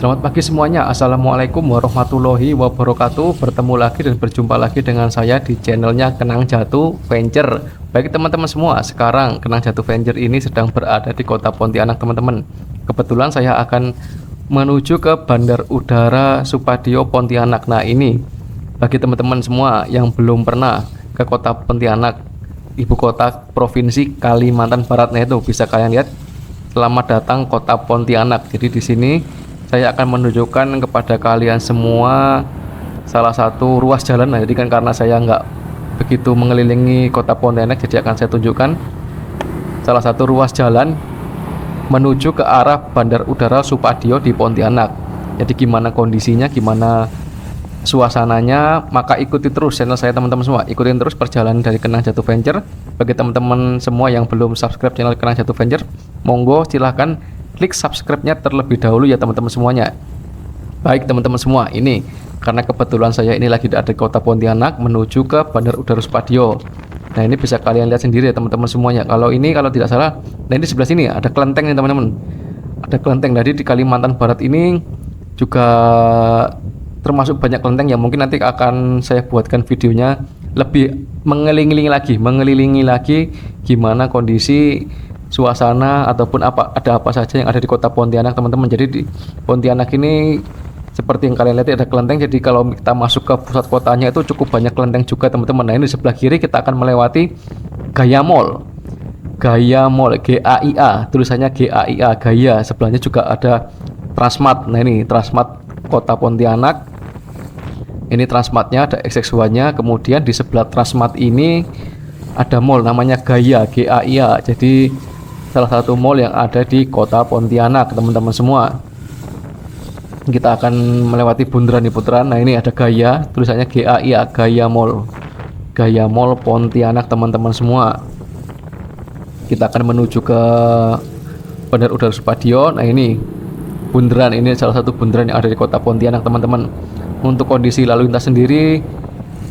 Selamat pagi semuanya. Assalamualaikum warahmatullahi wabarakatuh. Bertemu lagi dan berjumpa lagi dengan saya di channelnya Kenang Jatu Venture. Baik teman-teman semua, sekarang Kenang Jatu Venture ini sedang berada di kota Pontianak teman-teman. Kebetulan saya akan menuju ke Bandar Udara Supadio Pontianak. Nah ini bagi teman-teman semua yang belum pernah ke kota Pontianak, ibu kota provinsi Kalimantan Barat, nah itu bisa kalian lihat. Selamat datang kota Pontianak. Jadi di sini saya akan menunjukkan kepada kalian semua salah satu ruas jalan. Nah, jadi kan karena saya nggak begitu mengelilingi kota Pontianak, jadi akan saya tunjukkan salah satu ruas jalan menuju ke arah Bandar Udara Supadio di Pontianak. Jadi gimana kondisinya, gimana suasananya, maka ikuti terus channel saya teman-teman semua. Ikutin terus perjalanan dari Kenang Jatu Venture. Bagi teman-teman semua yang belum subscribe channel Kenang Jatu Venture, monggo silahkan klik subscribe-nya terlebih dahulu ya teman-teman semuanya. Baik teman-teman semua, ini karena kebetulan saya ini lagi ada di kota Pontianak menuju ke Bandar Udara Supadio. Nah ini bisa kalian lihat sendiri ya teman-teman semuanya. Kalau tidak salah, nah ini sebelah sini ada kelenteng nih teman-teman. Ada kelenteng. Jadi di Kalimantan Barat ini juga termasuk banyak kelenteng yang mungkin nanti akan saya buatkan videonya lebih mengelilingi lagi gimana kondisi suasana ataupun ada apa saja yang ada di kota Pontianak teman-teman. Jadi di Pontianak ini seperti yang kalian lihat ada kelenteng. Jadi kalau kita masuk ke pusat kotanya itu cukup banyak kelenteng juga teman-teman. Nah ini di sebelah kiri kita akan melewati Gaya Mall, GAIA, tulisannya GAIA, Gaya. Sebelahnya juga ada Transmart. Nah ini Transmart kota Pontianak. Ini Transmartnya, ada XX1-nya. Kemudian di sebelah Transmart ini ada mall namanya Gaya, GAIA. Jadi salah satu mall yang ada di kota Pontianak teman-teman semua. Kita akan melewati bundaran di putaran. Nah ini ada Gaya, tulisannya GAIA, Gaya Mall, Gaya Mall Pontianak teman-teman semua. Kita akan menuju ke Bandar Udara Supadio. Nah ini bundaran, ini salah satu bundaran yang ada di kota Pontianak teman-teman. Untuk kondisi lalu lintas sendiri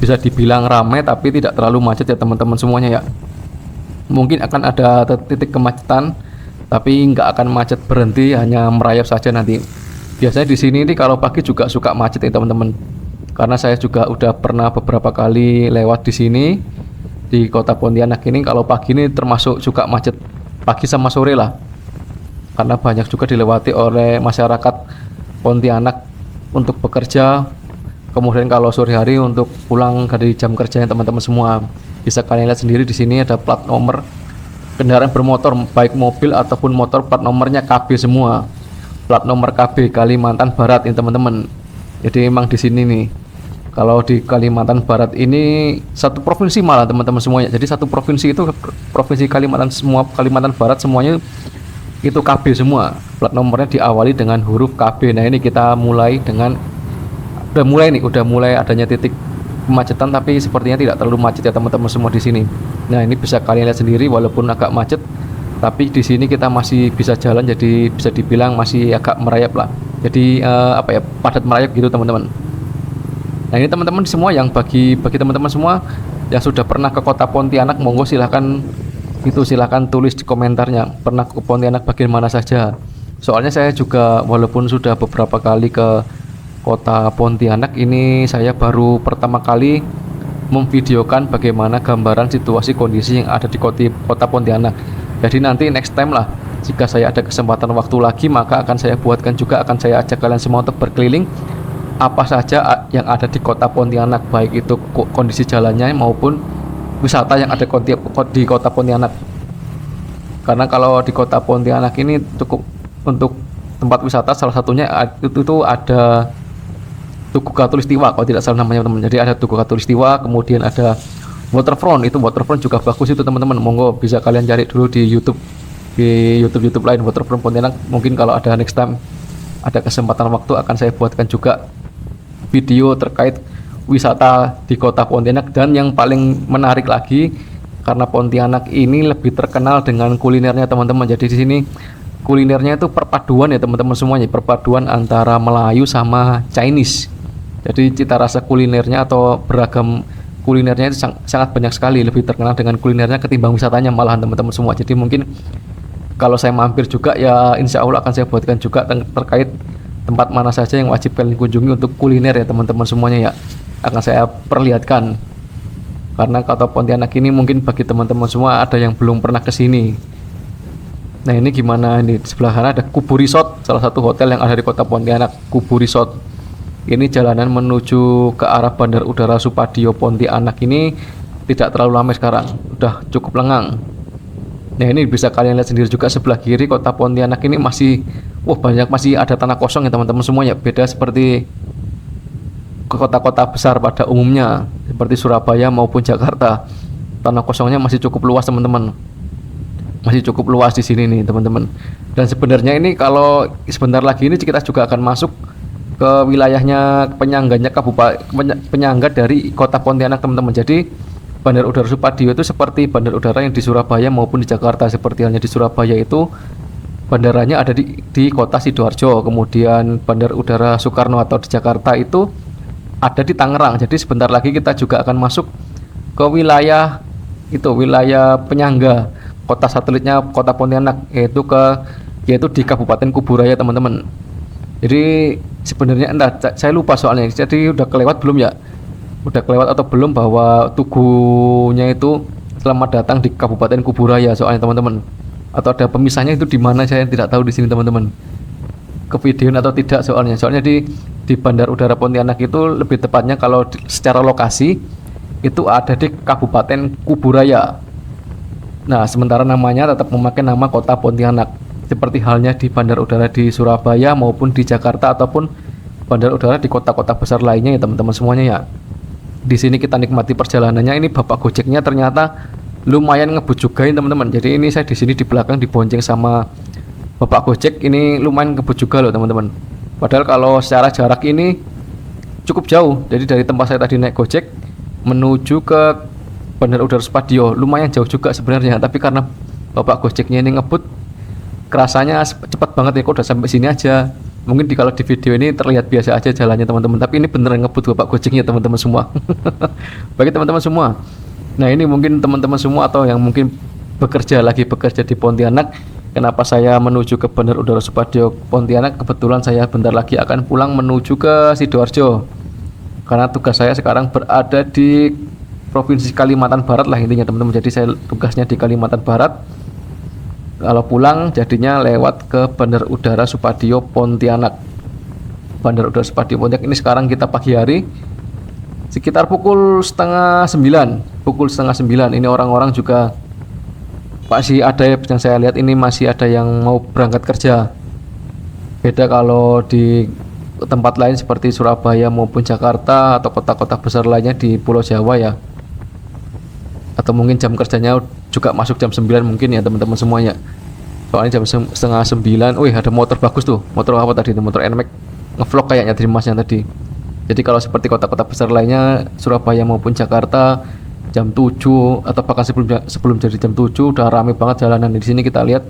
bisa dibilang ramai tapi tidak terlalu macet ya teman-teman semuanya ya. Mungkin akan ada titik kemacetan tapi nggak akan macet berhenti, hanya merayap saja nanti. Biasanya di sini nih kalau pagi juga suka macet ya teman-teman. Karena saya juga udah pernah beberapa kali lewat di sini di kota Pontianak ini. Kalau pagi ini termasuk suka macet, pagi sama sore lah. Karena banyak juga dilewati oleh masyarakat Pontianak untuk bekerja. Kemudian kalau sore hari untuk pulang dari jam kerjanya teman-teman semua. Bisa kalian lihat sendiri di sini ada plat nomor kendaraan bermotor, baik mobil ataupun motor, plat nomornya KB semua. Plat nomor KB Kalimantan Barat ini teman-teman. Jadi memang di sini nih, kalau di Kalimantan Barat ini satu provinsi malah teman-teman semuanya. Jadi satu provinsi itu provinsi Kalimantan Barat semuanya itu KB semua. Plat nomornya diawali dengan huruf KB. Nah ini kita mulai udah mulai adanya titik kemacetan, tapi sepertinya tidak terlalu macet ya teman-teman semua di sini. Nah ini bisa kalian lihat sendiri, walaupun agak macet tapi di sini kita masih bisa jalan, jadi bisa dibilang masih agak merayap lah. Jadi padat merayap gitu teman-teman. Nah ini teman-teman semua yang bagi teman-teman semua yang sudah pernah ke kota Pontianak, monggo silahkan tulis di komentarnya pernah ke Pontianak bagian mana saja. Soalnya saya juga walaupun sudah beberapa kali ke kota Pontianak, ini saya baru pertama kali memvideokan bagaimana gambaran situasi kondisi yang ada di kota Pontianak. Jadi nanti next time lah, jika saya ada kesempatan waktu lagi, maka akan saya buatkan juga, akan saya ajak kalian semua untuk berkeliling apa saja yang ada di kota Pontianak, baik itu kondisi jalannya maupun wisata yang ada di kota Pontianak. Karena kalau di kota Pontianak ini cukup untuk tempat wisata, salah satunya itu ada Tugu Khatulistiwa kalau tidak salah namanya teman-teman. Jadi ada Tugu Khatulistiwa, kemudian ada waterfront. Itu waterfront juga bagus itu teman-teman. Monggo bisa kalian cari dulu di YouTube lain, waterfront Pontianak. Mungkin kalau ada next time, ada kesempatan waktu, akan saya buatkan juga video terkait wisata di kota Pontianak. Dan yang paling menarik lagi, karena Pontianak ini lebih terkenal dengan kulinernya teman-teman. Jadi di sini kulinernya itu perpaduan ya teman-teman semuanya, perpaduan antara Melayu sama Chinese. Jadi cita rasa kulinernya atau beragam kulinernya itu sangat banyak sekali, lebih terkenal dengan kulinernya ketimbang wisatanya malahan teman-teman semua. Jadi mungkin kalau saya mampir juga ya insya Allah akan saya buatkan juga terkait tempat mana saja yang wajib kalian kunjungi untuk kuliner ya teman-teman semuanya ya, akan saya perlihatkan. Karena Kota Pontianak ini mungkin bagi teman-teman semua ada yang belum pernah ke sini. Nah ini gimana, ini di sebelah sana ada Kubu Resort, salah satu hotel yang ada di Kota Pontianak, Kubu Resort. Ini jalanan menuju ke arah Bandar Udara Supadio Pontianak ini tidak terlalu lama sekarang, udah cukup lengang. Nah ini bisa kalian lihat sendiri juga sebelah kiri Kota Pontianak ini masih masih ada tanah kosong ya teman-teman semuanya. Beda seperti kota-kota besar pada umumnya seperti Surabaya maupun Jakarta, tanah kosongnya masih cukup luas teman-teman, masih cukup luas di sini nih teman-teman. Dan sebenarnya ini kalau sebentar lagi ini kita juga akan masuk ke wilayahnya penyangganya penyangga dari Kota Pontianak teman-teman. Jadi Bandar Udara Supadio itu seperti bandar udara yang di Surabaya maupun di Jakarta. Seperti halnya di Surabaya itu bandaranya ada di Kota Sidoarjo, kemudian Bandar Udara Soekarno-Hatta di Jakarta itu ada di Tangerang. Jadi sebentar lagi kita juga akan masuk ke wilayah wilayah penyangga kota satelitnya Kota Pontianak, yaitu di Kabupaten Kuburaya teman-teman. Jadi sebenarnya saya lupa soalnya, jadi udah kelewat belum ya, udah kelewat atau belum bahwa tugunya itu selamat datang di Kabupaten Kuburaya soalnya teman-teman, atau ada pemisahnya itu di mana saya tidak tahu di sini teman-teman, ke videoin atau tidak soalnya di Bandar Udara Pontianak itu lebih tepatnya kalau secara lokasi itu ada di Kabupaten Kuburaya. Nah sementara namanya tetap memakai nama Kota Pontianak, seperti halnya di bandar udara di Surabaya maupun di Jakarta ataupun bandar udara di kota-kota besar lainnya ya teman-teman semuanya ya. Di sini kita nikmati perjalanannya. Ini bapak gojeknya ternyata lumayan ngebut juga teman-teman. Jadi ini saya di sini di belakang dibonceng sama bapak gojek, ini lumayan ngebut juga loh teman-teman. Padahal kalau secara jarak ini cukup jauh. Jadi dari tempat saya tadi naik gojek menuju ke Bandar Udara Supadio lumayan jauh juga sebenarnya, tapi karena bapak gojeknya ini ngebut, kerasanya cepat banget ya, kok udah sampai sini aja. Mungkin kalau di video ini terlihat biasa aja jalannya teman-teman, tapi ini beneran ngebut bapak gojeknya teman-teman semua. Bagi teman-teman semua, nah ini mungkin teman-teman semua atau yang mungkin bekerja di Pontianak, kenapa saya menuju ke Bandar Udara Supadio Pontianak? Kebetulan saya bentar lagi akan pulang menuju ke Sidoarjo, karena tugas saya sekarang berada di Provinsi Kalimantan Barat lah intinya teman-teman. Jadi saya tugasnya di Kalimantan Barat. Kalau pulang jadinya lewat ke Bandar Udara Supadio Pontianak. Bandar Udara Supadio Pontianak ini sekarang kita pagi hari sekitar pukul setengah 9. Ini orang-orang juga masih ada ya, yang saya lihat ini masih ada yang mau berangkat kerja. Beda kalau di tempat lain seperti Surabaya maupun Jakarta atau kota-kota besar lainnya di Pulau Jawa ya, atau mungkin jam kerjanya juga masuk jam 9 mungkin ya teman-teman semuanya. Soalnya jam setengah 9, wih ada motor bagus tuh. Motor apa tadi itu? Motor NMAX ngevlog kayaknya dari masnya tadi. Jadi kalau seperti kota-kota besar lainnya Surabaya maupun Jakarta jam 7 atau bahkan sebelum jadi jam 7 udah rame banget jalanan. Di sini kita lihat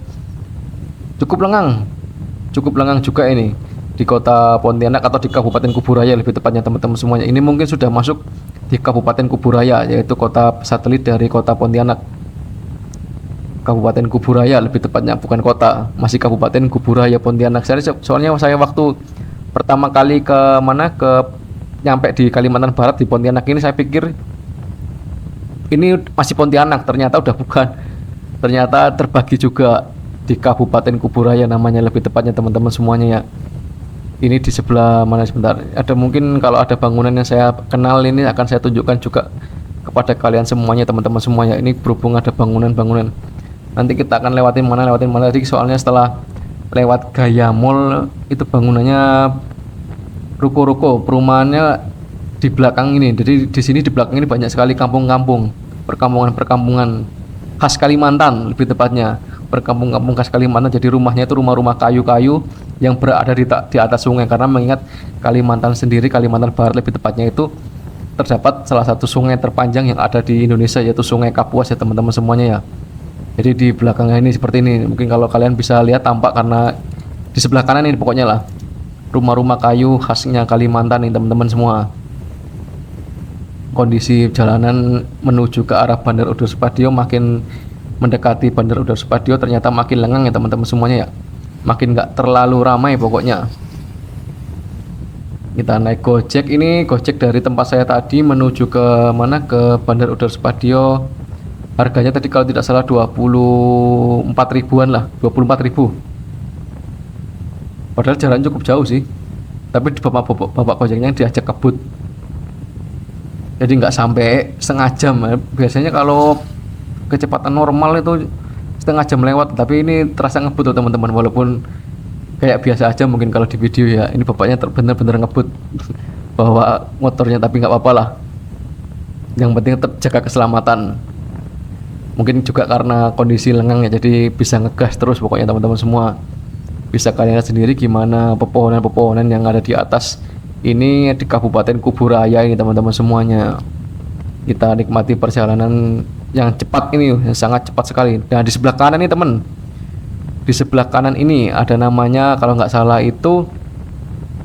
cukup lengang juga ini di Kota Pontianak atau di Kabupaten Kuburaya lebih tepatnya teman-teman semuanya. Ini mungkin sudah masuk di Kabupaten Kuburaya, yaitu kota satelit dari Kota Pontianak. Kabupaten Kuburaya lebih tepatnya, bukan kota, masih Kabupaten Kuburaya Pontianak. Soalnya saya waktu pertama kali nyampe di Kalimantan Barat di Pontianak ini, saya pikir ini masih Pontianak, ternyata udah bukan. Ternyata terbagi juga di Kabupaten Kuburaya namanya lebih tepatnya teman-teman semuanya ya. Ini di sebelah mana sebentar. Ada mungkin kalau ada bangunan yang saya kenal ini akan saya tunjukkan juga kepada kalian semuanya teman-teman semuanya. Ini berhubung ada bangunan-bangunan. Nanti kita akan lewatin mana tadi, soalnya setelah lewat Gaya Mall itu bangunannya ruko-ruko, perumahannya di belakang ini. Jadi di sini di belakang ini banyak sekali kampung-kampung, perkampungan khas Kalimantan lebih tepatnya. Berkampung-kampung khas Kalimantan, jadi rumahnya itu rumah-rumah kayu-kayu yang berada di atas sungai, karena mengingat Kalimantan sendiri, Kalimantan Barat lebih tepatnya itu terdapat salah satu sungai terpanjang yang ada di Indonesia, yaitu Sungai Kapuas ya teman-teman semuanya ya. Jadi di belakangnya ini seperti ini, mungkin kalau kalian bisa lihat tampak karena di sebelah kanan ini pokoknya lah rumah-rumah kayu khasnya Kalimantan nih teman-teman semua. Kondisi jalanan menuju ke arah Bandar Udara Supadio, makin mendekati Bandar Udara Supadio ternyata makin lengang ya teman-teman semuanya ya, makin nggak terlalu ramai pokoknya. Kita naik Gojek. Ini Gojek dari tempat saya tadi menuju ke mana, ke Bandar Udara Supadio. Harganya tadi kalau tidak salah 24 ribuan lah, 24.000. Padahal jalan cukup jauh sih, tapi bapak Gojeknya diajak kebut, jadi nggak sampai setengah jam. Biasanya kalau kecepatan normal itu setengah jam lewat, tapi ini terasa ngebut tuh teman-teman, walaupun kayak biasa aja mungkin kalau di video ya. Ini bapaknya bener-bener ngebut bawa motornya, tapi nggak apa-apa lah, yang penting tetap jaga keselamatan. Mungkin juga karena kondisi lengang ya, jadi bisa ngegas terus pokoknya teman-teman semua. Bisa kalian lihat sendiri gimana pepohonan-pepohonan yang ada di atas ini di Kabupaten Kuburaya ini teman-teman semuanya. Kita nikmati perjalanan yang cepat ini, yang sangat cepat sekali. Nah di sebelah kanan ini teman, di sebelah kanan ini ada namanya kalau nggak salah itu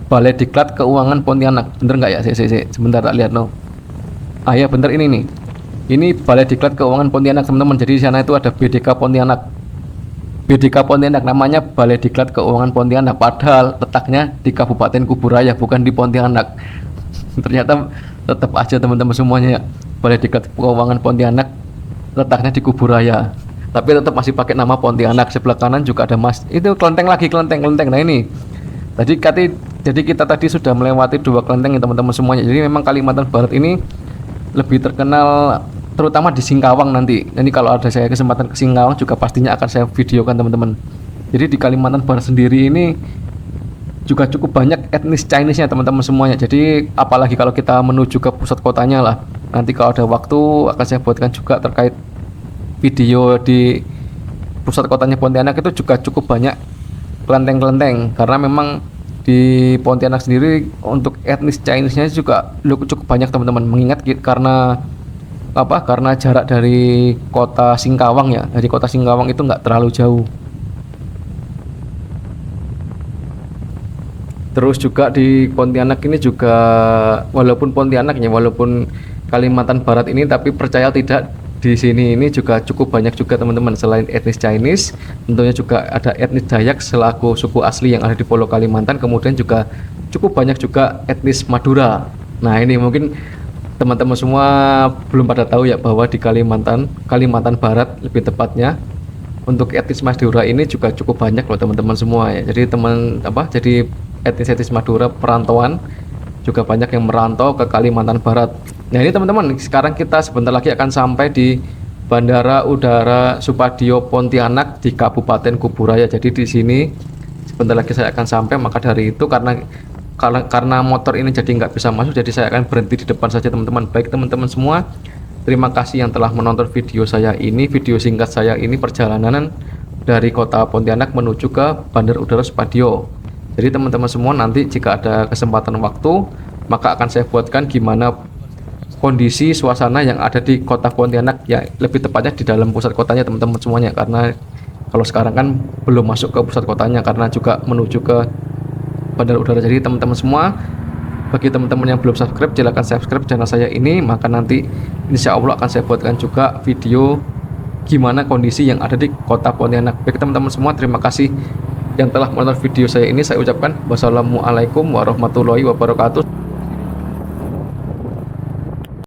Balai Diklat Keuangan Pontianak. Bener nggak ya? Sebentar tak lihat no. Ah ya bener, ini nih. Ini Balai Diklat Keuangan Pontianak teman-teman. Jadi di sana itu ada BDK Pontianak. BDK Pontianak namanya Balai Diklat Keuangan Pontianak, padahal letaknya di Kabupaten Kuburaya, bukan di Pontianak. Ternyata tetap aja teman-teman semuanya ya, Balai Diklat Keuangan Pontianak letaknya di Kuburaya, tapi tetap masih pakai nama Pontianak. Sebelah kanan juga ada itu kelenteng lagi, kelenteng. Nah ini jadi kita tadi sudah melewati 2 kelenteng ya teman-teman semuanya. Jadi memang Kalimantan Barat ini lebih terkenal terutama di Singkawang nanti. Ini kalau ada saya kesempatan ke Singkawang juga pastinya akan saya videokan teman-teman. Jadi di Kalimantan Barat sendiri ini juga cukup banyak etnis Chinese-nya teman-teman semuanya. Jadi apalagi kalau kita menuju ke pusat kotanya lah. Nanti kalau ada waktu akan saya buatkan juga terkait video di pusat kotanya Pontianak. Itu juga cukup banyak kelenteng-kelenteng, karena memang di Pontianak sendiri untuk etnis Chinese-nya juga cukup banyak teman-teman. Mengingat karena karena jarak dari kota Singkawang ya, dari kota Singkawang itu nggak terlalu jauh. Terus juga di Pontianak ini juga, walaupun Pontianaknya, walaupun Kalimantan Barat ini, tapi percaya tidak di sini ini juga cukup banyak juga teman-teman. Selain etnis Chinese, tentunya juga ada etnis Dayak selaku suku asli yang ada di Pulau Kalimantan. Kemudian juga cukup banyak juga etnis Madura. Nah ini mungkin teman-teman semua belum pada tahu ya, bahwa di Kalimantan Barat lebih tepatnya, untuk etnis Madura ini juga cukup banyak loh teman-teman semua ya. Jadi jadi etnis Madura perantauan juga banyak yang merantau ke Kalimantan Barat. Nah ini teman-teman, sekarang kita sebentar lagi akan sampai di Bandara Udara Supadio Pontianak di Kabupaten Kuburaya. Jadi di sini sebentar lagi saya akan sampai. Maka dari itu karena motor ini jadi nggak bisa masuk, jadi saya akan berhenti di depan saja teman-teman. Baik teman-teman semua, terima kasih yang telah menonton video saya ini, video singkat saya ini, perjalanan dari kota Pontianak menuju ke Bandar Udara Supadio. Jadi teman-teman semua, nanti jika ada kesempatan waktu, maka akan saya buatkan gimana kondisi suasana yang ada di kota Pontianak, ya lebih tepatnya di dalam pusat kotanya teman-teman semuanya. Karena kalau sekarang kan belum masuk ke pusat kotanya, karena juga menuju ke Bandar Udara. Jadi teman-teman semua, bagi teman-teman yang belum subscribe, silahkan subscribe channel saya ini, maka nanti insya Allah akan saya buatkan juga video gimana kondisi yang ada di kota Pontianak. Baik teman-teman semua, terima kasih yang telah menonton video saya ini. Saya ucapkan wassalamualaikum warahmatullahi wabarakatuh.